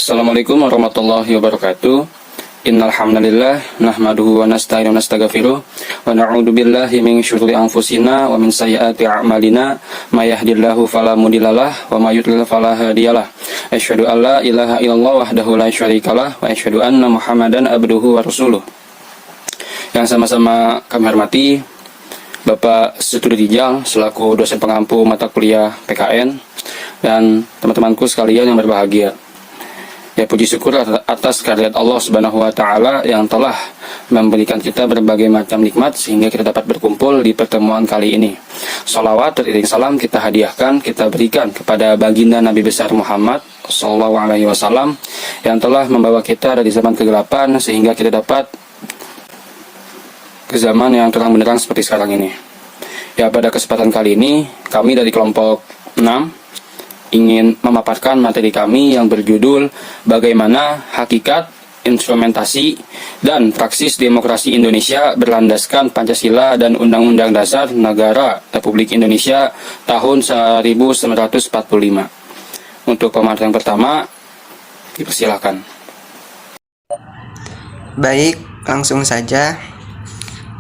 Assalamualaikum warahmatullahi wabarakatuh. Innal hamdalillah nahmaduhu wa nasta'inu wa nastaghfiruh wa na'udzu billahi min syururi anfusina wa min sayyiati a'malina may yahdihillahu fala mudhillalah wa may yudlil fala hadiyalah. Asyhadu an la ilaha illallah wahdahu la syarikalah wa asyhadu anna Muhammadan abduhu wa rasuluh. Yang sama-sama kami hormati Bapak Studi Rijal selaku dosen pengampu mata kuliah PKN dan teman-temanku sekalian yang berbahagia. Ya, puji syukur atas kehadirat Allah Subhanahu wa taala yang telah memberikan kita berbagai macam nikmat sehingga kita dapat berkumpul di pertemuan kali ini. Shalawat dan iring salam kita hadiahkan, kita berikan kepada baginda Nabi besar Muhammad sallallahu alaihi wasallam yang telah membawa kita dari zaman kegelapan sehingga kita dapat ke zaman yang terang benderang seperti sekarang ini. Ya, pada kesempatan kali ini kami dari kelompok 6 ingin memaparkan materi kami yang berjudul Bagaimana Hakikat, Instrumentasi, dan Praksis Demokrasi Indonesia berlandaskan Pancasila dan Undang-Undang Dasar Negara Republik Indonesia tahun 1945. Untuk pemaparan pertama, dipersilakan. Baik, langsung saja.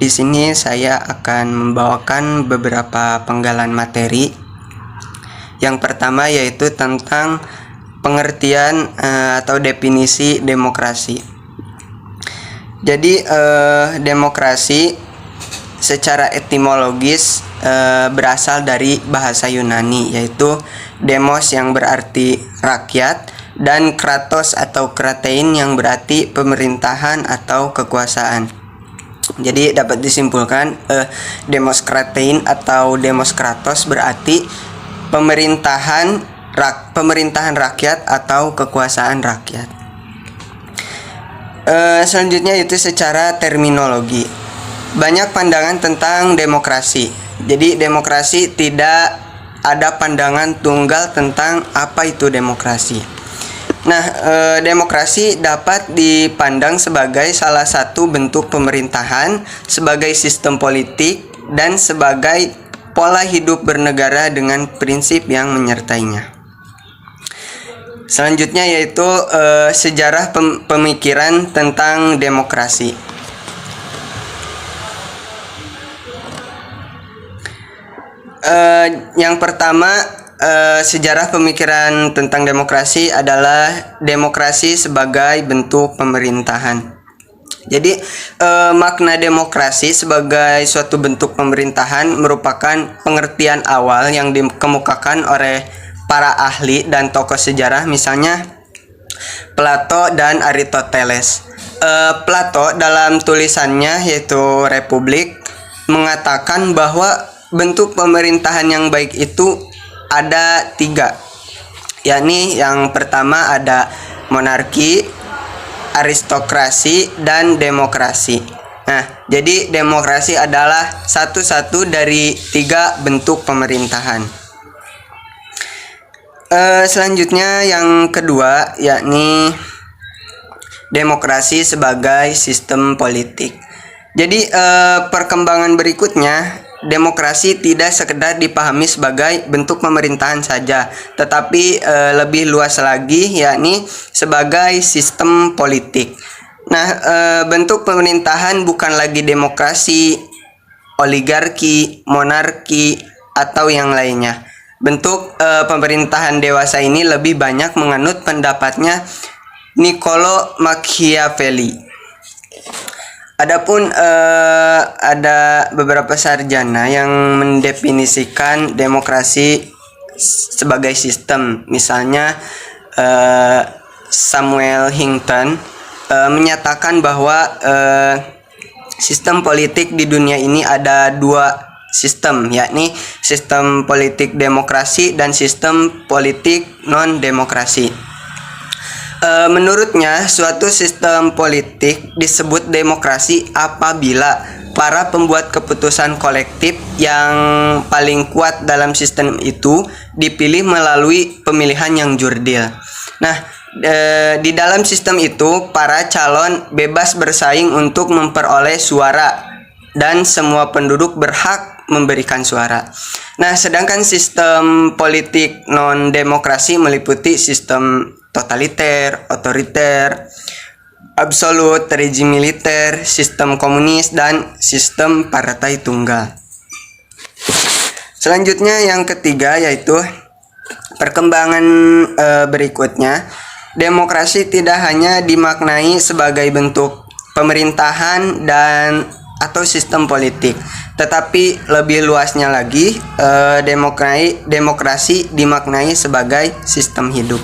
Di sini saya akan membawakan beberapa penggalan materi. Yang pertama yaitu tentang pengertian atau definisi demokrasi. Jadi demokrasi secara etimologis berasal dari bahasa Yunani, yaitu demos yang berarti rakyat dan kratos atau kratein yang berarti pemerintahan atau kekuasaan. Jadi dapat disimpulkan demos kratein atau demos kratos berarti pemerintahan rakyat atau kekuasaan rakyat. Selanjutnya itu secara terminologi. Banyak pandangan tentang demokrasi. Jadi demokrasi tidak ada pandangan tunggal tentang apa itu demokrasi. Nah, demokrasi dapat dipandang sebagai salah satu bentuk pemerintahan, sebagai sistem politik, dan sebagai pola hidup bernegara dengan prinsip yang menyertainya. Selanjutnya yaitu sejarah pemikiran tentang demokrasi. Yang pertama, sejarah pemikiran tentang demokrasi adalah demokrasi sebagai bentuk pemerintahan. Jadi makna demokrasi sebagai suatu bentuk pemerintahan merupakan pengertian awal yang dikemukakan oleh para ahli dan tokoh sejarah, misalnya Plato dan Aristoteles. Plato dalam tulisannya yaitu Republik mengatakan bahwa bentuk pemerintahan yang baik itu ada 3, yakni yang pertama ada monarki, aristokrasi, dan demokrasi. Nah, jadi demokrasi adalah satu dari 3 bentuk pemerintahan. Selanjutnya yang kedua yakni demokrasi sebagai sistem politik. Jadi perkembangan berikutnya, demokrasi tidak sekedar dipahami sebagai bentuk pemerintahan saja, tetapi lebih luas lagi yakni sebagai sistem politik. Nah, bentuk pemerintahan bukan lagi demokrasi, oligarki, monarki, atau yang lainnya. Bentuk pemerintahan dewasa ini lebih banyak menganut pendapatnya Niccolo Machiavelli. Adapun ada beberapa sarjana yang mendefinisikan demokrasi sebagai sistem. Misalnya Samuel Huntington menyatakan bahwa sistem politik di dunia ini ada 2 sistem, yakni sistem politik demokrasi dan sistem politik non-demokrasi. Menurutnya, suatu sistem politik disebut demokrasi apabila para pembuat keputusan kolektif yang paling kuat dalam sistem itu dipilih melalui pemilihan yang jurdil. Nah, di dalam sistem itu para calon bebas bersaing untuk memperoleh suara dan semua penduduk berhak memberikan suara. Nah, sedangkan sistem politik non-demokrasi meliputi sistem totaliter, otoriter, absolut, rezim militer, sistem komunis, dan sistem partai tunggal. Selanjutnya yang ketiga yaitu perkembangan berikutnya. Demokrasi tidak hanya dimaknai sebagai bentuk pemerintahan dan atau sistem politik, tetapi lebih luasnya lagi demokrasi dimaknai sebagai sistem hidup.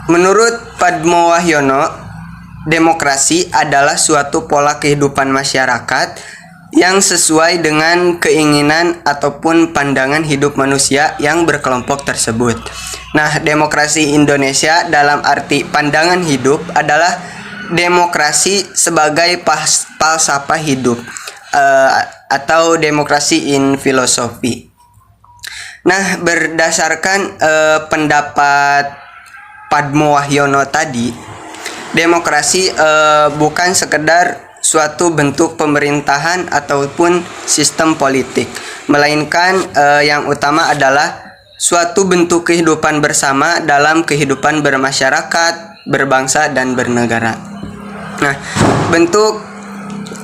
Menurut Padmo Wahyono, demokrasi adalah suatu pola kehidupan masyarakat yang sesuai dengan keinginan ataupun pandangan hidup manusia yang berkelompok tersebut. Nah, demokrasi Indonesia dalam arti pandangan hidup adalah demokrasi sebagai falsafah hidup atau demokrasi in filosofi. Nah, berdasarkan pendapat Padmo Wahyono tadi, demokrasi bukan sekedar suatu bentuk pemerintahan ataupun sistem politik, melainkan yang utama adalah suatu bentuk kehidupan bersama dalam kehidupan bermasyarakat, berbangsa, dan bernegara. Nah, bentuk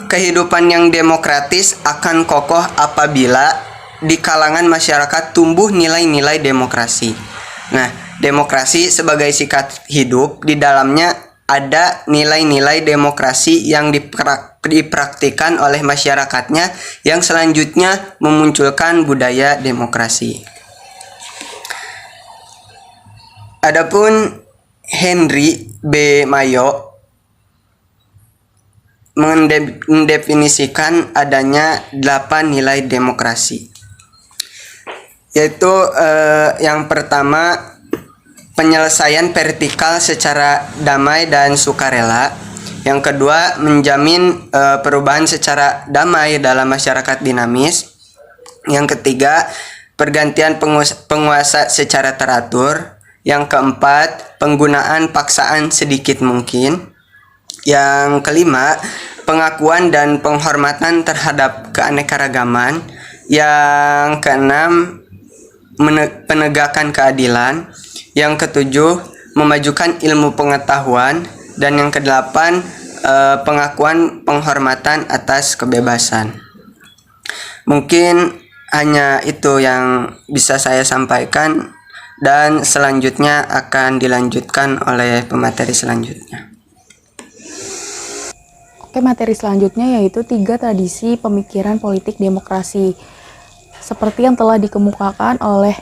kehidupan yang demokratis akan kokoh apabila di kalangan masyarakat tumbuh nilai-nilai demokrasi. Nah, demokrasi sebagai sikap hidup, di dalamnya ada nilai-nilai demokrasi yang dipraktikkan oleh masyarakatnya yang selanjutnya memunculkan budaya demokrasi. Adapun Henry B. Mayo mendefinisikan adanya 8 nilai demokrasi, yaitu yang pertama, penyelesaian vertikal secara damai dan sukarela. Yang kedua, menjamin perubahan secara damai dalam masyarakat dinamis. Yang ketiga, pergantian penguasa secara teratur. Yang keempat, penggunaan paksaan sedikit mungkin. Yang kelima, pengakuan dan penghormatan terhadap keanekaragaman. Yang keenam, penegakan keadilan. Yang ketujuh, memajukan ilmu pengetahuan. Dan yang kedelapan, pengakuan penghormatan atas kebebasan. Mungkin hanya itu yang bisa saya sampaikan, dan selanjutnya akan dilanjutkan oleh pemateri selanjutnya. Oke, materi selanjutnya yaitu 3 tradisi pemikiran politik demokrasi. Seperti yang telah dikemukakan oleh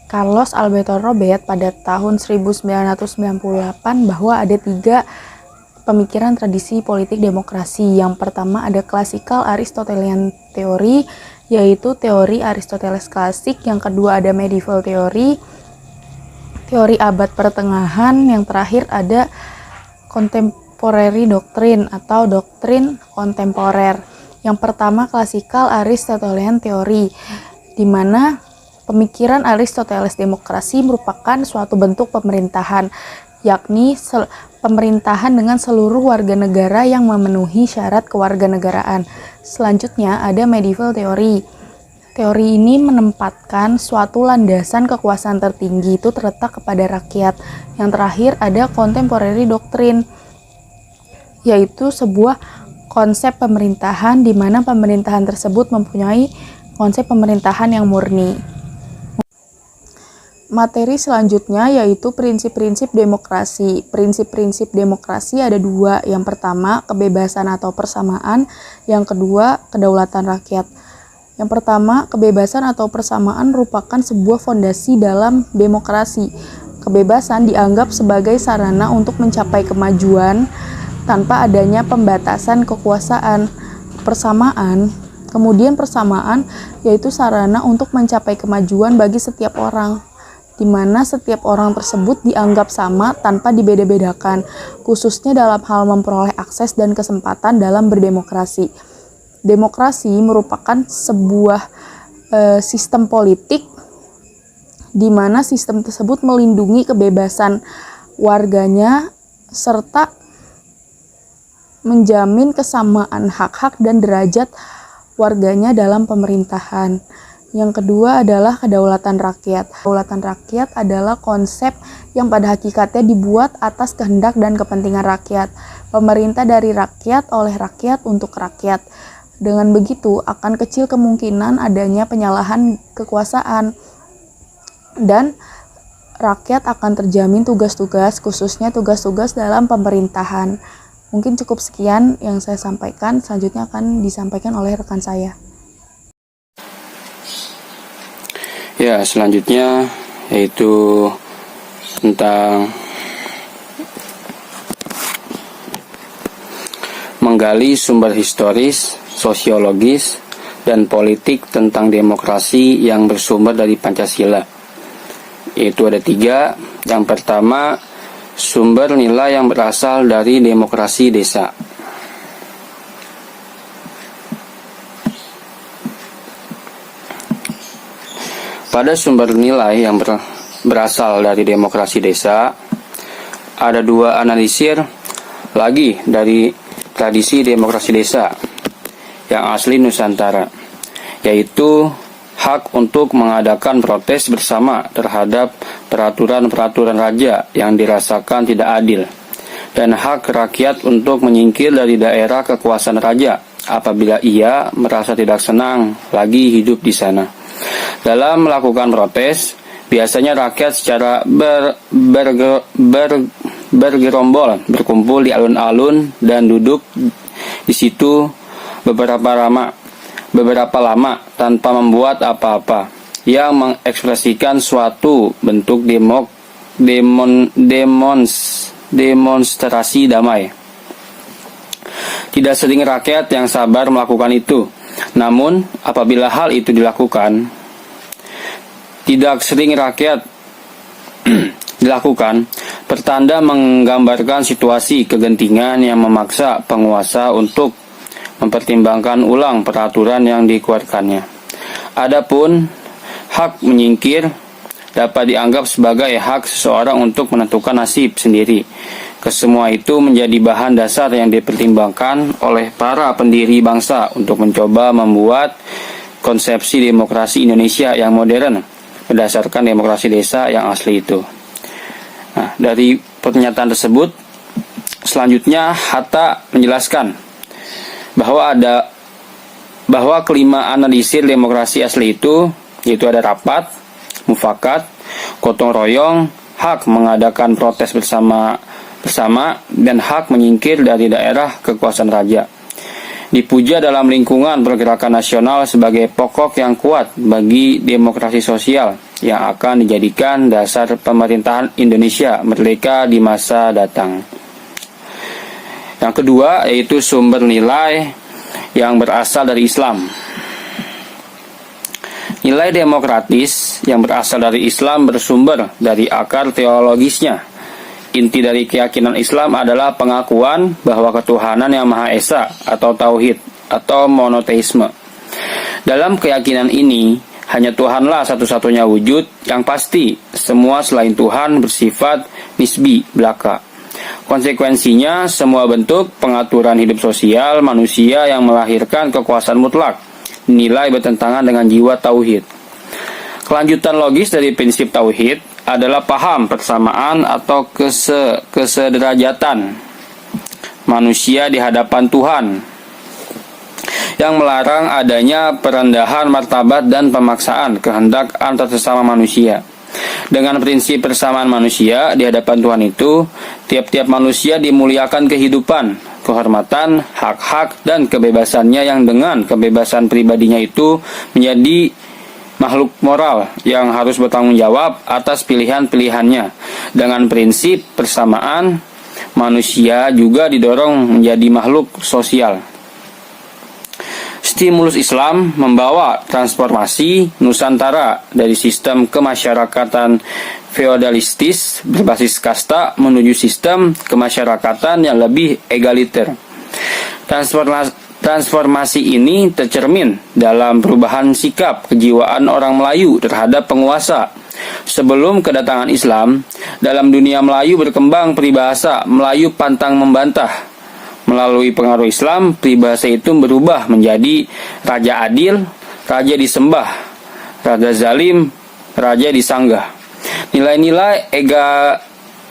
Carlos Alberto Robert pada tahun 1998 bahwa ada 3 pemikiran tradisi politik demokrasi. Yang pertama ada Classical Aristotelian Theory, yaitu teori Aristoteles klasik. Yang kedua ada Medieval Theory, teori abad pertengahan. Yang terakhir ada Contemporary Doctrine atau doktrin kontemporer. Yang pertama Classical Aristotelian Theory, di mana pemikiran Aristoteles demokrasi merupakan suatu bentuk pemerintahan, yakni pemerintahan dengan seluruh warga negara yang memenuhi syarat kewarganegaraan. Selanjutnya ada Medieval Theory. Teori ini menempatkan suatu landasan kekuasaan tertinggi itu terletak kepada rakyat. Yang terakhir ada Contemporary Doctrine, yaitu sebuah konsep pemerintahan di mana pemerintahan tersebut mempunyai konsep pemerintahan yang murni. Materi selanjutnya yaitu prinsip-prinsip demokrasi. Prinsip-prinsip demokrasi ada 2. Yang pertama, kebebasan atau persamaan. Yang kedua, kedaulatan rakyat. Yang pertama, kebebasan atau persamaan merupakan sebuah fondasi dalam demokrasi. Kebebasan dianggap sebagai sarana untuk mencapai kemajuan tanpa adanya pembatasan kekuasaan. Kemudian persamaan yaitu sarana untuk mencapai kemajuan bagi setiap orang, di mana setiap orang tersebut dianggap sama tanpa dibeda-bedakan, khususnya dalam hal memperoleh akses dan kesempatan dalam berdemokrasi. Demokrasi merupakan sebuah sistem politik di mana sistem tersebut melindungi kebebasan warganya serta menjamin kesamaan hak-hak dan derajat warganya dalam pemerintahan. Yang kedua adalah kedaulatan rakyat. Kedaulatan rakyat adalah konsep yang pada hakikatnya dibuat atas kehendak dan kepentingan rakyat. Pemerintah dari rakyat, oleh rakyat, untuk rakyat. Dengan begitu, akan kecil kemungkinan adanya penyalahan kekuasaan. Dan rakyat akan terjamin tugas-tugas, khususnya tugas-tugas dalam pemerintahan. Mungkin cukup sekian yang saya sampaikan. Selanjutnya akan disampaikan oleh rekan saya. Ya, selanjutnya yaitu tentang menggali sumber historis, sosiologis, dan politik tentang demokrasi yang bersumber dari Pancasila. Yaitu ada 3. Yang pertama, sumber nilai yang berasal dari demokrasi desa. Pada sumber nilai yang berasal dari demokrasi desa, ada 2 analisir lagi dari tradisi demokrasi desa yang asli Nusantara, yaitu hak untuk mengadakan protes bersama terhadap peraturan-peraturan raja yang dirasakan tidak adil, dan hak rakyat untuk menyingkir dari daerah kekuasaan raja apabila ia merasa tidak senang lagi hidup di sana. Dalam melakukan protes, biasanya rakyat secara bergerombol berkumpul di alun-alun dan duduk di situ beberapa lama tanpa membuat apa-apa yang mengekspresikan suatu bentuk demonstrasi damai. Tidak sering rakyat yang sabar melakukan itu. Namun, apabila hal itu dilakukan, tidak sering rakyat dilakukan, pertanda menggambarkan situasi kegentingan yang memaksa penguasa untuk mempertimbangkan ulang peraturan yang dikeluarkannya. Adapun hak menyingkir dapat dianggap sebagai hak seseorang untuk menentukan nasib sendiri. Kesemua itu menjadi bahan dasar yang dipertimbangkan oleh para pendiri bangsa untuk mencoba membuat konsepsi demokrasi Indonesia yang modern berdasarkan demokrasi desa yang asli itu. Nah, dari pernyataan tersebut, selanjutnya Hatta menjelaskan bahwa kelima analisir demokrasi asli itu, yaitu ada rapat, mufakat, gotong royong, hak mengadakan protes bersama, dan hak menyingkir dari daerah kekuasaan raja. Dipuja dalam lingkungan pergerakan nasional sebagai pokok yang kuat bagi demokrasi sosial yang akan dijadikan dasar pemerintahan Indonesia merdeka di masa datang. Yang kedua yaitu sumber nilai yang berasal dari Islam. Nilai demokratis yang berasal dari Islam bersumber dari akar teologisnya. Inti dari keyakinan Islam adalah pengakuan bahwa ketuhanan yang Maha Esa atau Tauhid atau monoteisme. Dalam keyakinan ini, hanya Tuhanlah satu-satunya wujud yang pasti. Semua selain Tuhan bersifat nisbi, belaka. Konsekuensinya, semua bentuk pengaturan hidup sosial manusia yang melahirkan kekuasaan mutlak nilai bertentangan dengan jiwa Tauhid. Kelanjutan logis dari prinsip Tauhid adalah paham persamaan atau kesederajatan manusia di hadapan Tuhan yang melarang adanya perendahan martabat dan pemaksaan kehendak antar sesama manusia. Dengan prinsip persamaan manusia di hadapan Tuhan itu, tiap-tiap manusia dimuliakan kehidupan, kehormatan, hak-hak, dan kebebasannya yang dengan kebebasan pribadinya itu menjadi makhluk moral yang harus bertanggung jawab atas pilihan-pilihannya. Dengan prinsip persamaan, manusia juga didorong menjadi makhluk sosial. Stimulus Islam membawa transformasi Nusantara dari sistem kemasyarakatan feodalistis berbasis kasta menuju sistem kemasyarakatan yang lebih egaliter. Transformasi ini tercermin dalam perubahan sikap kejiwaan orang Melayu terhadap penguasa. Sebelum kedatangan Islam, dalam dunia Melayu berkembang peribahasa Melayu pantang membantah. Melalui pengaruh Islam, peribahasa itu berubah menjadi raja adil, raja disembah, raja zalim, raja disanggah. Nilai-nilai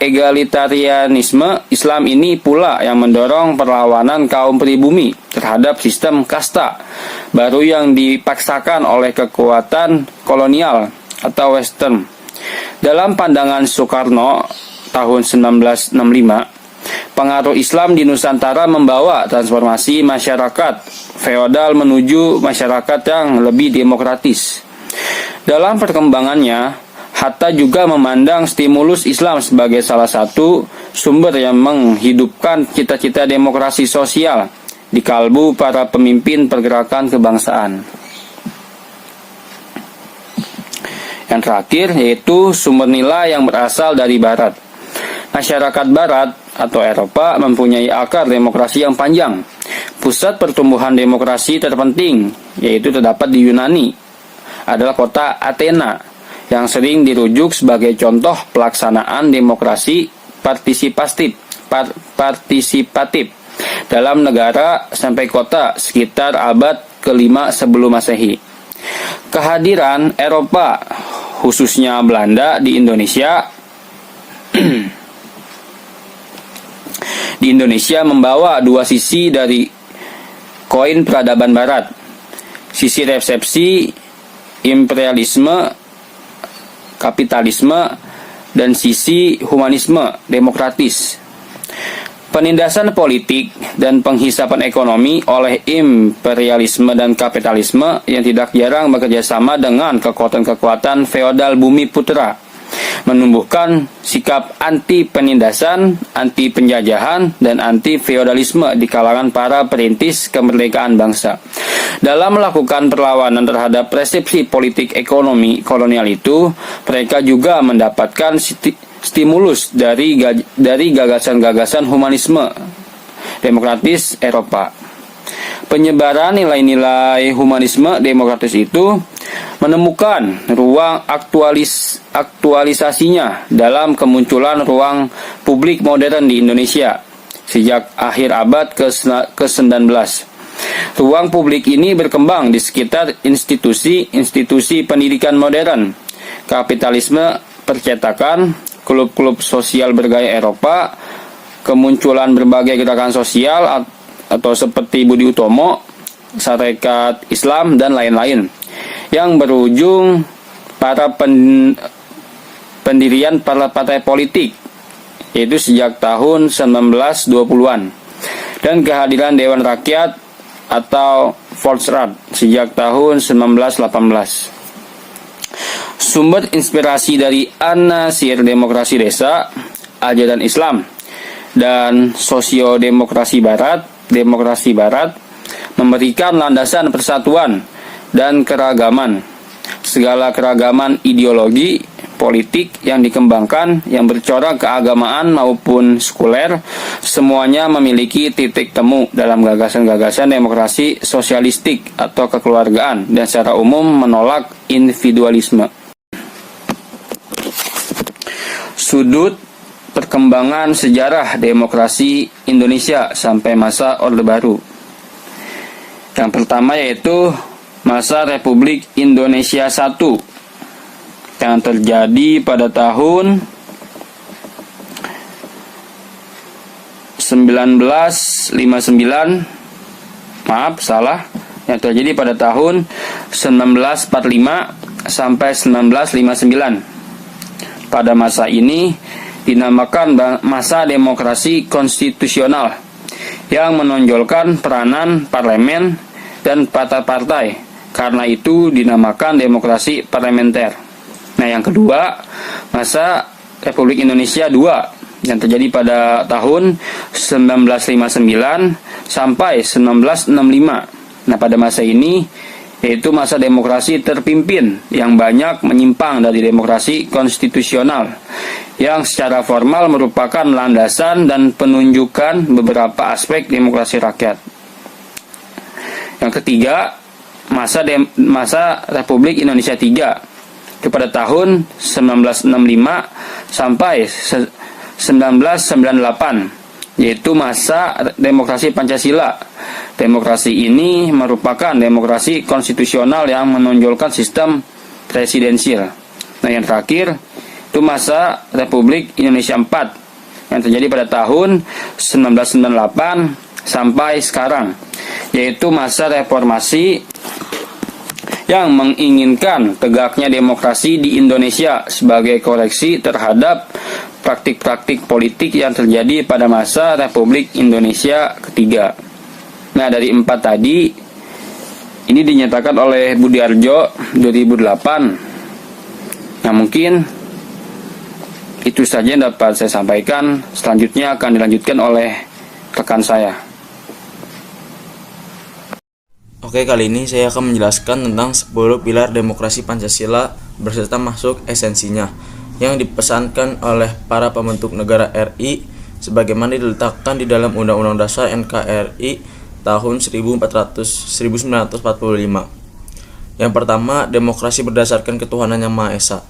egalitarianisme Islam ini pula yang mendorong perlawanan kaum pribumi terhadap sistem kasta baru yang dipaksakan oleh kekuatan kolonial atau western. Dalam pandangan Soekarno tahun 1965, pengaruh Islam di Nusantara membawa transformasi masyarakat feodal menuju masyarakat yang lebih demokratis. Dalam perkembangannya, Hatta juga memandang stimulus Islam sebagai salah satu sumber yang menghidupkan cita-cita demokrasi sosial di kalbu para pemimpin pergerakan kebangsaan. Yang terakhir yaitu sumber nilai yang berasal dari Barat. Masyarakat Barat atau Eropa mempunyai akar demokrasi yang panjang. Pusat pertumbuhan demokrasi terpenting yaitu terdapat di Yunani adalah kota Athena, yang sering dirujuk sebagai contoh pelaksanaan demokrasi partisipatif dalam negara sampai kota sekitar abad ke-5 sebelum Masehi. Kehadiran Eropa, khususnya Belanda di Indonesia, membawa dua sisi dari koin peradaban Barat. Sisi resepsi imperialisme kapitalisme, dan sisi humanisme demokratis. Penindasan politik dan penghisapan ekonomi oleh imperialisme dan kapitalisme yang tidak jarang bekerjasama dengan kekuatan-kekuatan feodal bumi putra menumbuhkan sikap anti penindasan, anti penjajahan, dan anti feodalisme di kalangan para perintis kemerdekaan bangsa. Dalam melakukan perlawanan terhadap resepsi politik ekonomi kolonial itu, mereka juga mendapatkan stimulus dari gagasan-gagasan humanisme demokratis Eropa. Penyebaran nilai-nilai humanisme demokratis itu menemukan ruang aktualisasinya dalam kemunculan ruang publik modern di Indonesia sejak akhir abad ke-19. Ruang publik ini berkembang di sekitar institusi pendidikan modern, kapitalisme percetakan, klub-klub sosial bergaya Eropa, kemunculan berbagai gerakan sosial atau seperti Budi Utomo, Sarekat Islam, dan lain-lain, yang berujung para pendirian partai politik, yaitu sejak tahun 1920-an, dan kehadiran Dewan Rakyat atau Volksraad sejak tahun 1918. Sumber inspirasi dari An-Nasir Demokrasi Desa, Ajaran Islam, dan Sosiodemokrasi Barat memberikan landasan persatuan dan keragaman. Segala keragaman ideologi politik yang dikembangkan yang bercorak keagamaan maupun sekuler, semuanya memiliki titik temu dalam gagasan-gagasan demokrasi sosialistik atau kekeluargaan dan secara umum menolak individualisme. Sudut perkembangan sejarah demokrasi Indonesia sampai masa Orde Baru. Yang pertama yaitu masa Republik Indonesia I yang terjadi pada tahun 1959, yang terjadi pada tahun 1945 sampai 1959. Pada masa ini dinamakan masa demokrasi konstitusional yang menonjolkan peranan parlemen dan partai-partai. Karena itu dinamakan demokrasi parlementer. Nah, yang kedua, masa Republik Indonesia II yang terjadi pada tahun 1959 sampai 1965. Nah, pada masa ini yaitu masa demokrasi terpimpin yang banyak menyimpang dari demokrasi konstitusional yang secara formal merupakan landasan dan penunjukan beberapa aspek demokrasi rakyat. Yang ketiga, masa Republik Indonesia III kepada tahun 1965 sampai 1998 yaitu masa demokrasi Pancasila. Demokrasi ini merupakan demokrasi konstitusional yang menonjolkan sistem presidensial. Nah, yang terakhir itu masa Republik Indonesia 4 yang terjadi pada tahun 1998 sampai sekarang, yaitu masa reformasi yang menginginkan tegaknya demokrasi di Indonesia sebagai koreksi terhadap praktik-praktik politik yang terjadi pada masa Republik Indonesia ketiga. Nah, dari 4 tadi ini dinyatakan oleh Budiarjo 2008. Nah, mungkin itu saja yang dapat saya sampaikan. Selanjutnya akan dilanjutkan oleh rekan saya. Oke, kali ini saya akan menjelaskan tentang 10 pilar demokrasi Pancasila berserta masuk esensinya yang dipesankan oleh para pembentuk negara RI sebagaimana diletakkan di dalam Undang-Undang Dasar NKRI tahun 1945. Yang pertama, demokrasi berdasarkan ketuhanan yang Maha Esa.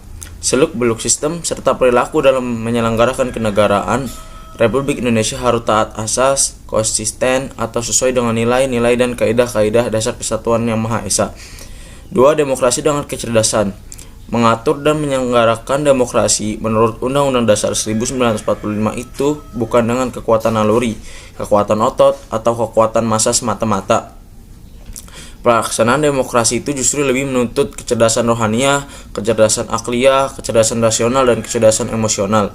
Seluk-beluk sistem serta perilaku dalam menyelenggarakan kenegaraan Republik Indonesia harus taat asas, konsisten, atau sesuai dengan nilai-nilai dan kaidah-kaidah dasar kesatuan yang Maha Esa. 2. Demokrasi dengan kecerdasan. Mengatur dan menyelenggarakan demokrasi menurut Undang-Undang Dasar 1945 itu bukan dengan kekuatan naluri, kekuatan otot, atau kekuatan massa semata-mata. Pelaksanaan demokrasi itu justru lebih menuntut kecerdasan rohaniah, kecerdasan akliyah, kecerdasan rasional, dan kecerdasan emosional.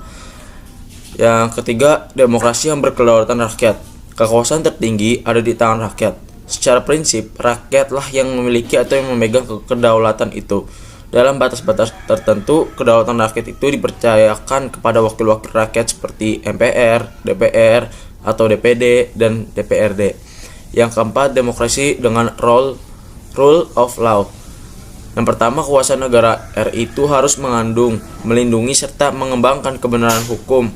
Yang ketiga, demokrasi yang berkedaulatan rakyat. Kekuasaan tertinggi ada di tangan rakyat. Secara prinsip, rakyatlah yang memiliki atau yang memegang kedaulatan itu. Dalam batas-batas tertentu, kedaulatan rakyat itu dipercayakan kepada wakil-wakil rakyat seperti MPR, DPR, atau DPD, dan DPRD. Yang keempat, demokrasi dengan rule of law. Yang pertama, kekuasaan negara RI itu harus mengandung, melindungi, serta mengembangkan kebenaran hukum.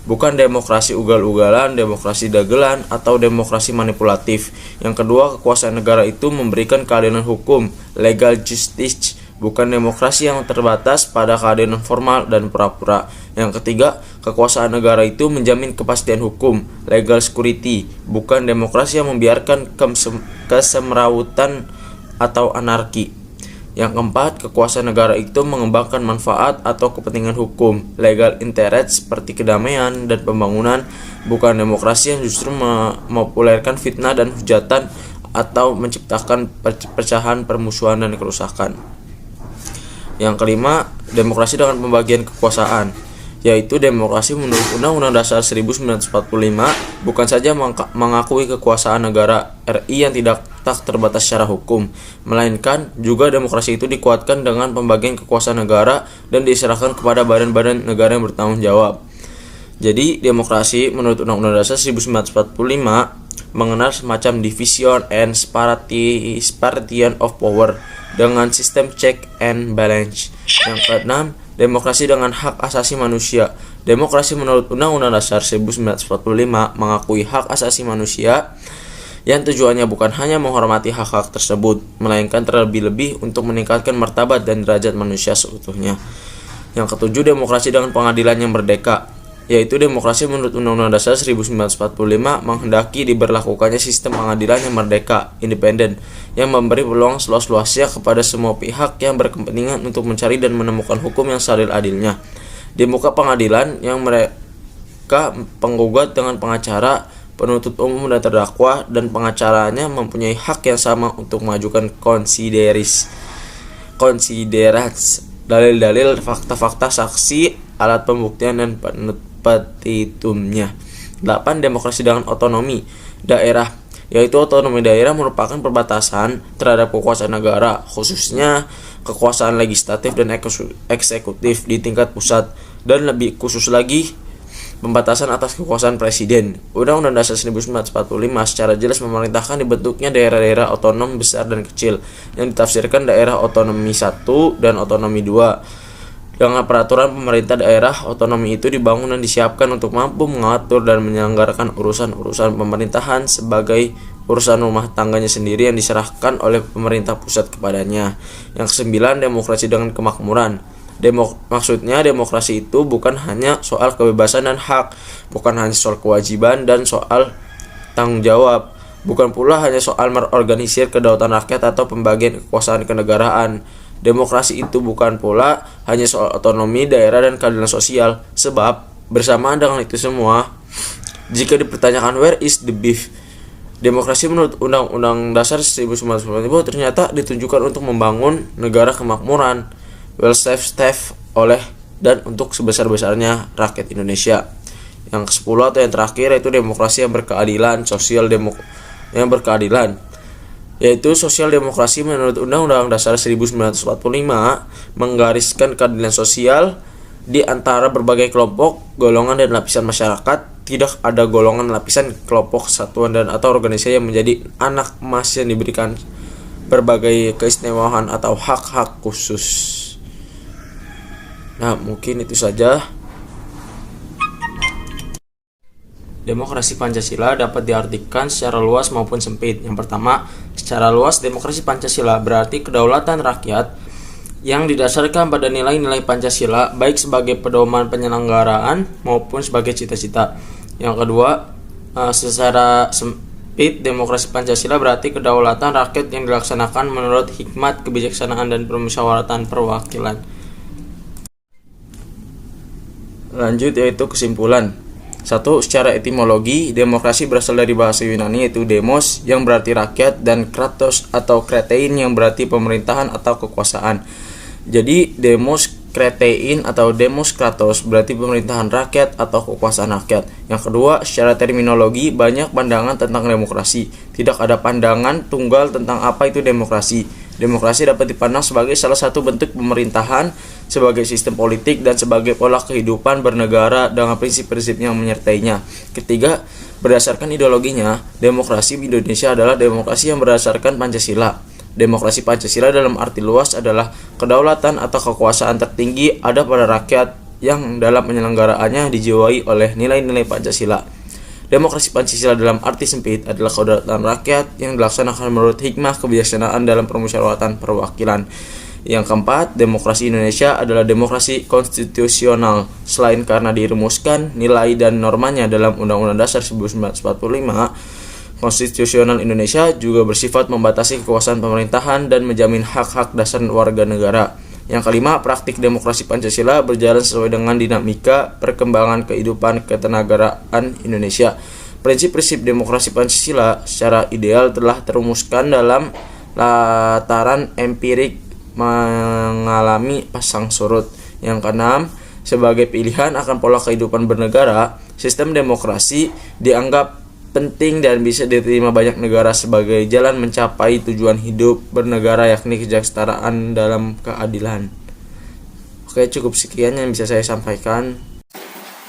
Bukan demokrasi ugal-ugalan, demokrasi dagelan, atau demokrasi manipulatif. Yang kedua, kekuasaan negara itu memberikan keadilan hukum, legal justice, bukan demokrasi yang terbatas pada keadilan formal dan pura-pura. Yang ketiga, kekuasaan negara itu menjamin kepastian hukum, legal security, bukan demokrasi yang membiarkan kesemrawutan atau anarki. Yang keempat, kekuasaan negara itu mengembangkan manfaat atau kepentingan hukum, legal interest seperti kedamaian dan pembangunan, bukan demokrasi yang justru mempopulerkan fitnah dan hujatan atau menciptakan perpecahan, permusuhan, dan kerusakan. Yang kelima, demokrasi dengan pembagian kekuasaan, yaitu demokrasi menurut Undang-Undang Dasar 1945 bukan saja mengakui kekuasaan negara RI yang tidak terbatas secara hukum, melainkan juga demokrasi itu dikuatkan dengan pembagian kekuasaan negara dan diserahkan kepada badan-badan negara yang bertanggung jawab. Jadi, demokrasi menurut Undang-Undang Dasar 1945 mengenal semacam division and separation of power dengan sistem check and balance. Yang keenam, demokrasi dengan hak asasi manusia. Demokrasi menurut Undang-Undang Dasar 1945 mengakui hak asasi manusia yang tujuannya bukan hanya menghormati hak-hak tersebut, melainkan terlebih-lebih untuk meningkatkan martabat dan derajat manusia seutuhnya. Yang ketujuh, demokrasi dengan pengadilan yang merdeka, yaitu demokrasi menurut Undang-Undang Dasar 1945 menghendaki diberlakukannya sistem pengadilan yang merdeka, independen, yang memberi peluang seluas-luasnya kepada semua pihak yang berkepentingan untuk mencari dan menemukan hukum yang seadil-adilnya. Di muka pengadilan yang mereka penggugat dengan pengacara, penuntut umum dan terdakwa dan pengacaranya mempunyai hak yang sama untuk mengajukan konsiderans, dalil-dalil, fakta-fakta, saksi, alat pembuktian, dan petitumnya. 8. Demokrasi dengan otonomi daerah, yaitu otonomi daerah merupakan perbatasan terhadap kekuasaan negara, khususnya kekuasaan legislatif dan eksekutif di tingkat pusat, dan lebih khusus lagi pembatasan atas kekuasaan presiden. Undang-Undang Dasar 1945 secara jelas memerintahkan dibentuknya daerah-daerah otonom besar dan kecil yang ditafsirkan daerah otonomi 1 dan otonomi 2. Dengan peraturan pemerintah daerah, otonomi itu dibangun dan disiapkan untuk mampu mengatur dan menyelenggarakan urusan-urusan pemerintahan sebagai urusan rumah tangganya sendiri yang diserahkan oleh pemerintah pusat kepadanya. Yang kesembilan, demokrasi dengan kemakmuran. Maksudnya demokrasi itu bukan hanya soal kebebasan dan hak, bukan hanya soal kewajiban dan soal tanggung jawab, bukan pula hanya soal merorganisir kedaulatan rakyat atau pembagian kekuasaan kenegaraan. Demokrasi itu bukan pula hanya soal otonomi daerah dan keadilan sosial, sebab bersamaan dengan itu semua, jika dipertanyakan where is the beef, demokrasi menurut Undang-Undang Dasar 1945 ternyata ditunjukkan untuk membangun negara kemakmuran, well-staffed oleh dan untuk sebesar-besarnya rakyat Indonesia. Yang ke-10 atau yang terakhir yaitu demokrasi yang berkeadilan, yang berkeadilan. Yaitu sosial demokrasi menurut Undang-Undang Dasar 1945 menggariskan keadilan sosial di antara berbagai kelompok, golongan dan lapisan masyarakat. Tidak ada golongan, lapisan, kelompok, satuan dan atau organisasi yang menjadi anak emas yang diberikan berbagai keistimewaan atau hak-hak khusus. Nah, mungkin itu saja. Demokrasi Pancasila dapat diartikan secara luas maupun sempit. Yang pertama, secara luas demokrasi Pancasila berarti kedaulatan rakyat yang didasarkan pada nilai-nilai Pancasila baik sebagai pedoman penyelenggaraan maupun sebagai cita-cita. Yang kedua, secara sempit demokrasi Pancasila berarti kedaulatan rakyat yang dilaksanakan menurut hikmat, kebijaksanaan dan permusyawaratan perwakilan. Lanjut yaitu kesimpulan. 1. Secara etimologi, demokrasi berasal dari bahasa Yunani yaitu demos yang berarti rakyat dan kratos atau kretein yang berarti pemerintahan atau kekuasaan. Jadi demos kretein atau demos kratos berarti pemerintahan rakyat atau kekuasaan rakyat. Yang kedua, secara terminologi banyak pandangan tentang demokrasi. Tidak ada pandangan tunggal tentang apa itu demokrasi. Demokrasi dapat dipandang sebagai salah satu bentuk pemerintahan, sebagai sistem politik, dan sebagai pola kehidupan bernegara dengan prinsip-prinsip yang menyertainya. Ketiga, berdasarkan ideologinya, demokrasi di Indonesia adalah demokrasi yang berdasarkan Pancasila. Demokrasi Pancasila dalam arti luas adalah kedaulatan atau kekuasaan tertinggi ada pada rakyat yang dalam penyelenggaraannya dijiwai oleh nilai-nilai Pancasila. Demokrasi Pancasila dalam arti sempit adalah kedaulatan rakyat yang dilaksanakan menurut hikmah kebijaksanaan dalam permusyawaratan perwakilan. Yang keempat, demokrasi Indonesia adalah demokrasi konstitusional. Selain karena dirumuskan nilai dan normanya dalam Undang-Undang Dasar 1945, konstitusional Indonesia juga bersifat membatasi kekuasaan pemerintahan dan menjamin hak-hak dasar warga negara. Yang kelima, praktik demokrasi Pancasila berjalan sesuai dengan dinamika perkembangan kehidupan ketenagaraan Indonesia. Prinsip-prinsip demokrasi Pancasila secara ideal telah terumuskan dalam lataran empirik mengalami pasang surut. Yang keenam, sebagai pilihan akan pola kehidupan bernegara, sistem demokrasi dianggap penting dan bisa diterima banyak negara sebagai jalan mencapai tujuan hidup bernegara yakni kesetaraan dalam keadilan. Oke, cukup sekian yang bisa saya sampaikan.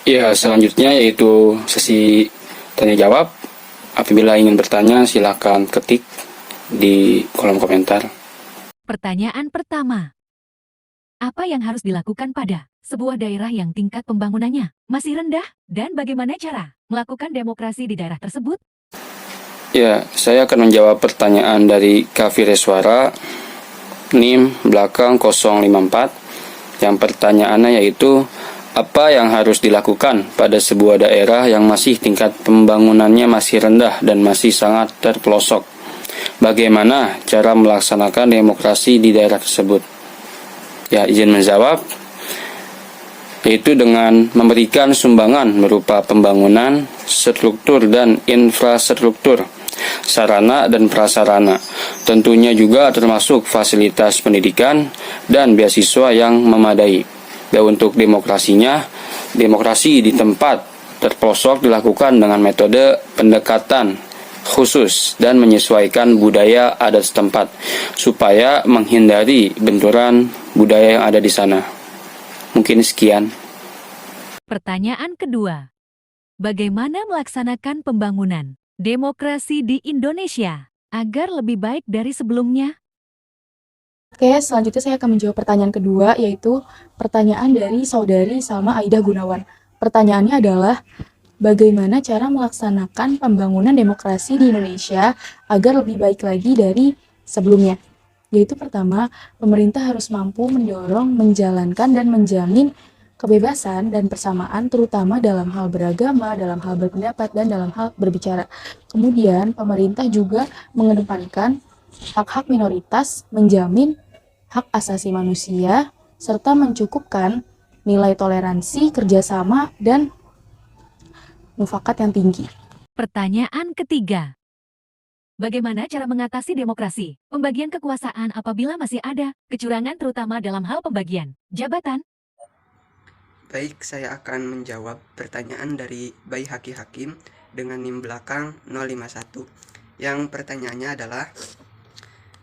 Ya, selanjutnya yaitu sesi tanya jawab. Apabila ingin bertanya, silakan ketik di kolom komentar. Pertanyaan pertama. Apa yang harus dilakukan pada sebuah daerah yang tingkat pembangunannya masih rendah dan bagaimana cara melakukan demokrasi di daerah tersebut? Ya, saya akan menjawab pertanyaan dari Kafireswara NIM belakang 054. Yang pertanyaannya yaitu apa yang harus dilakukan pada sebuah daerah yang masih tingkat pembangunannya masih rendah dan masih sangat terpelosok? Bagaimana cara melaksanakan demokrasi di daerah tersebut? Ya, izin menjawab, yaitu dengan memberikan sumbangan berupa pembangunan, struktur dan infrastruktur, sarana dan prasarana. Tentunya juga termasuk fasilitas pendidikan dan beasiswa yang memadai. Dan untuk demokrasi di tempat terpelosok dilakukan dengan metode pendekatan khusus dan menyesuaikan budaya adat setempat supaya menghindari benturan budaya yang ada di sana. Mungkin sekian. Pertanyaan kedua. Bagaimana melaksanakan pembangunan demokrasi di Indonesia agar lebih baik dari sebelumnya? Oke, selanjutnya saya akan menjawab pertanyaan kedua, yaitu pertanyaan dari saudari Salma Aida Gunawan. Pertanyaannya adalah, bagaimana cara melaksanakan pembangunan demokrasi di Indonesia agar lebih baik lagi dari sebelumnya? yaitu pertama, pemerintah harus mampu mendorong, menjalankan, dan menjamin kebebasan dan persamaan terutama dalam hal beragama, dalam hal berpendapat, dan dalam hal berbicara. Kemudian, pemerintah juga mengedepankan hak-hak minoritas, menjamin hak asasi manusia, serta mencukupkan nilai toleransi, kerjasama, dan mufakat yang tinggi. Pertanyaan ketiga. Bagaimana cara mengatasi demokrasi, pembagian kekuasaan apabila masih ada kecurangan terutama dalam hal pembagian jabatan? Baik, saya akan menjawab pertanyaan dari Bayi Haki Hakim dengan NIM belakang 051. Yang pertanyaannya adalah,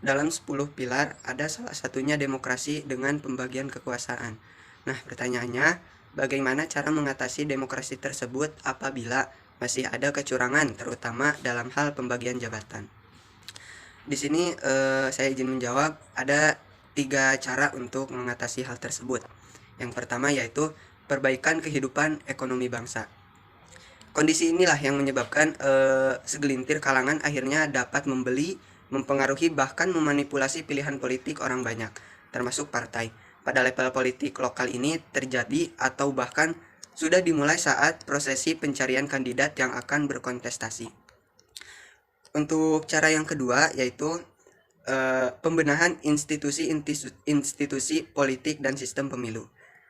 dalam 10 pilar ada salah satunya demokrasi dengan pembagian kekuasaan. Nah, pertanyaannya, bagaimana cara mengatasi demokrasi tersebut apabila masih ada kecurangan terutama dalam hal pembagian jabatan? Di sini saya izin menjawab, ada 3 cara untuk mengatasi hal tersebut. Yang pertama yaitu perbaikan kehidupan ekonomi bangsa. Kondisi inilah yang menyebabkan segelintir kalangan akhirnya dapat membeli, mempengaruhi, bahkan memanipulasi pilihan politik orang banyak, termasuk partai. Pada level politik lokal ini terjadi atau bahkan sudah dimulai saat prosesi pencarian kandidat yang akan berkontestasi. Untuk cara yang kedua yaitu pembenahan institusi politik dan sistem pemilu.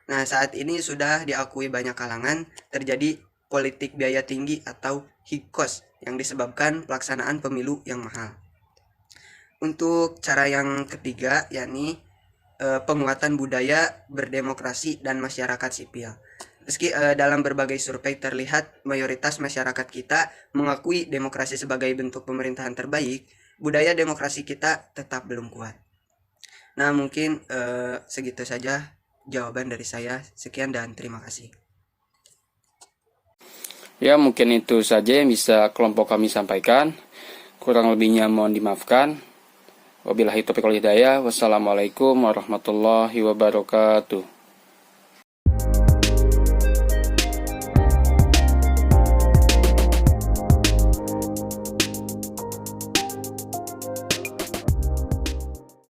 Nah, saat ini sudah diakui banyak kalangan terjadi politik biaya tinggi atau high cost yang disebabkan pelaksanaan pemilu yang mahal. Untuk cara yang ketiga yakni penguatan budaya berdemokrasi dan masyarakat sipil. Meski dalam berbagai survei terlihat mayoritas masyarakat kita mengakui demokrasi sebagai bentuk pemerintahan terbaik, budaya demokrasi kita tetap belum kuat. Nah, mungkin segitu saja jawaban dari saya. Sekian dan terima kasih. Ya, mungkin itu saja yang bisa kelompok kami sampaikan. Kurang lebihnya mohon dimaafkan. Wabillahi taufiq wal hidayah. Wassalamualaikum warahmatullahi wabarakatuh.